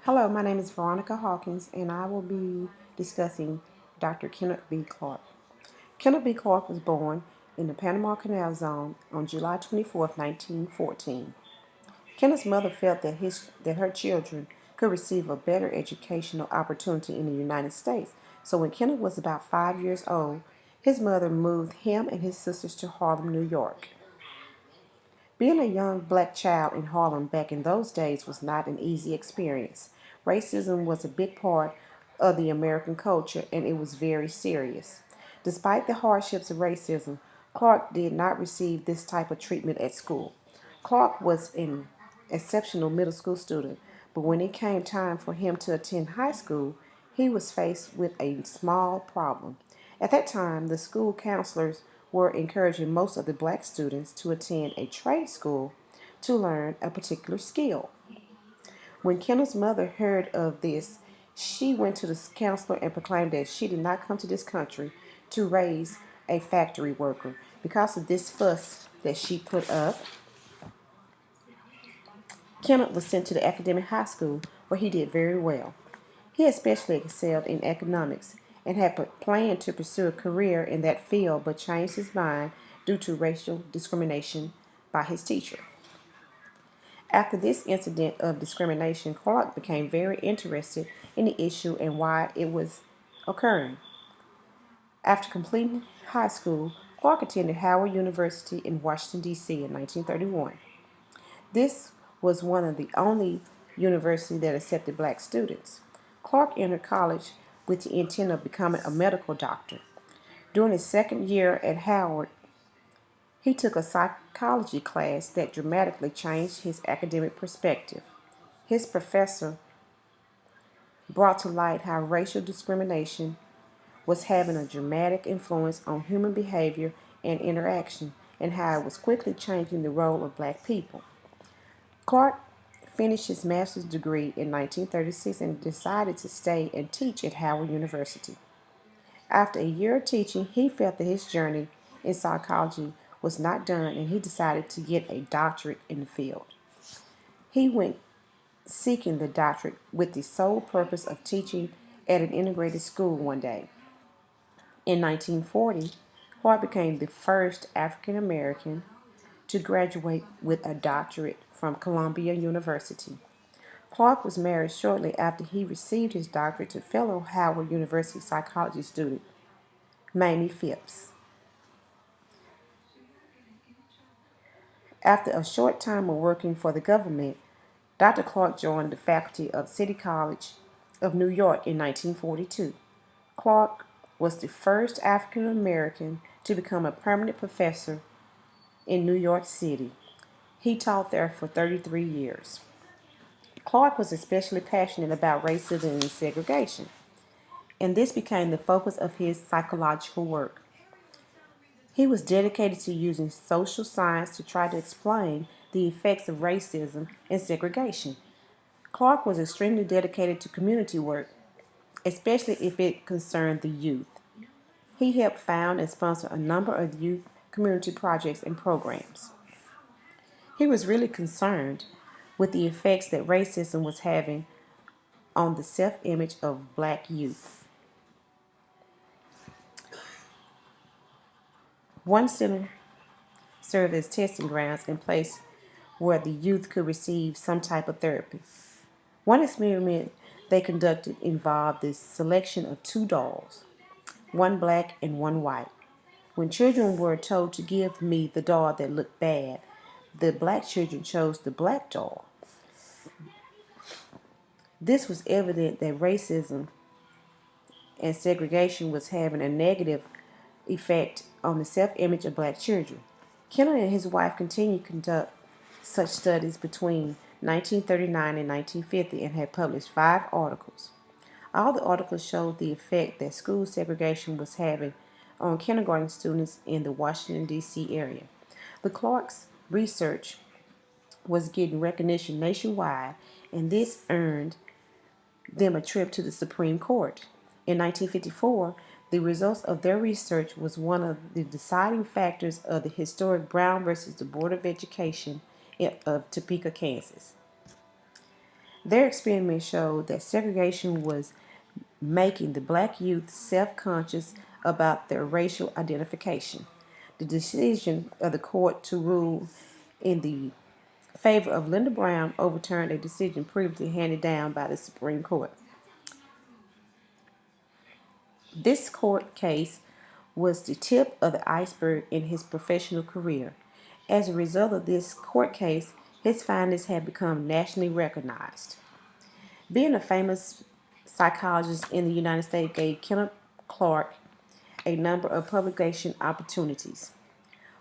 Hello, my name is Veronica Hawkins, and I will be discussing Dr. Kenneth B. Clark. Kenneth B. Clark was born in the Panama Canal Zone on July 24, 1914. Kenneth's mother felt that her children could receive a better educational opportunity in the United States. So when Kenneth was about 5 years old, his mother moved him and his sisters to Harlem, New York. Being a young black child in Harlem back in those days was not an easy experience. Racism was a big part of the American culture and it was very serious. Despite the hardships of racism, Clark did not receive this type of treatment at school. Clark was an exceptional middle school student, but when it came time for him to attend high school, he was faced with a small problem. At that time, the school counselors were encouraging most of the black students to attend a trade school to learn a particular skill. When Kendall's mother heard of this, she went to the counselor and proclaimed that she did not come to this country to raise a factory worker. Because of this fuss that she put up, Kenneth was sent to the academic high school where he did very well. He especially excelled in economics and had planned to pursue a career in that field but changed his mind due to racial discrimination by his teacher. After this incident of discrimination, Clark became very interested in the issue and why it was occurring. After completing high school, Clark attended Howard University in Washington, D.C. in 1931. This was one of the only universities that accepted black students. Clark entered college with the intent of becoming a medical doctor. During his second year at Howard, he took a psychology class that dramatically changed his academic perspective. His professor brought to light how racial discrimination was having a dramatic influence on human behavior and interaction, and how it was quickly changing the role of black people. Clark finished his master's degree in 1936 and decided to stay and teach at Howard University. After a year of teaching, he felt that his journey in psychology was not done and he decided to get a doctorate in the field. He went seeking the doctorate with the sole purpose of teaching at an integrated school one day. In 1940, Clark became the first African American to graduate with a doctorate from Columbia University. Clark was married shortly after he received his doctorate to fellow Howard University psychology student Mamie Phipps. After a short time of working for the government, Dr. Clark joined the faculty of City College of New York in 1942. Clark was the first African American to become a permanent professor in New York City. He taught there for 33 years. Clark was especially passionate about racism and segregation, and this became the focus of his psychological work. He was dedicated to using social science to try to explain the effects of racism and segregation. Clark was extremely dedicated to community work, especially if it concerned the youth. He helped found and sponsor a number of youth community projects and programs. He was really concerned with the effects that racism was having on the self image of black youth. One center served as testing grounds in place where the youth could receive some type of therapy. One experiment they conducted involved the selection of two dolls, one black and one white. When children were told to give me the doll that looked bad, the black children chose the black doll. This was evident that racism and segregation was having a negative effect on the self-image of black children. Kenner and his wife continued to conduct such studies between 1939 and 1950 and had published 5 articles. All the articles showed the effect that school segregation was having on kindergarten students in the Washington, D.C. area. The Clark's research was getting recognition nationwide, and this earned them a trip to the Supreme Court. In 1954, the results of their research was one of the deciding factors of the historic Brown versus the Board of Education of Topeka, Kansas. Their experiment showed that segregation was making the black youth self-conscious about their racial identification. The decision of the court to rule in the favor of Linda Brown overturned a decision previously handed down by the Supreme Court. This court case was the tip of the iceberg in his professional career. As a result of this court case, his findings have become nationally recognized. Being a famous psychologist in the United States gave Kenneth Clark a number of publication opportunities.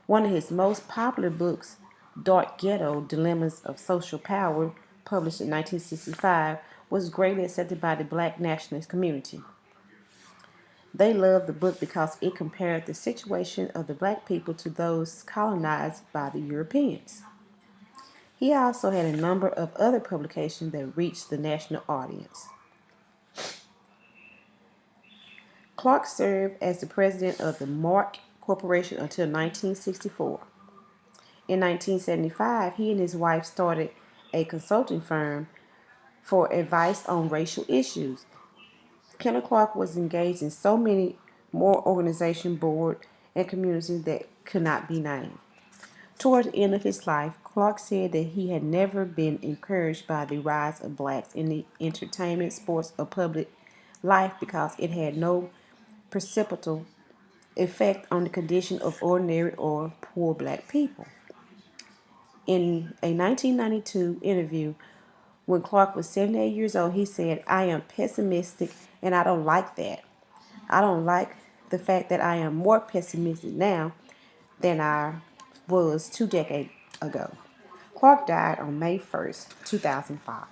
One of his most popular books, Dark Ghetto Dilemmas of Social Power, published in 1965, was greatly accepted by the black nationalist community. They loved the book because it compared the situation of the black people to those colonized by the Europeans. He also had a number of other publications that reached the national audience. Clark served as the president of the Mark Corporation until 1964. In 1975, he and his wife started a consulting firm for advice on racial issues. Kenneth Clark was engaged in so many more organization, board, and communities that could not be named. Toward the end of his life, Clark said that he had never been encouraged by the rise of blacks in the entertainment, sports, or public life because it had no perceptible effect on the condition of ordinary or poor black people. In a 1992 interview, when Clark was 78 years old, he said, "I am pessimistic and I don't like that. I don't like the fact that I am more pessimistic now than I was 2 decades ago." Clark died on May 1st, 2005.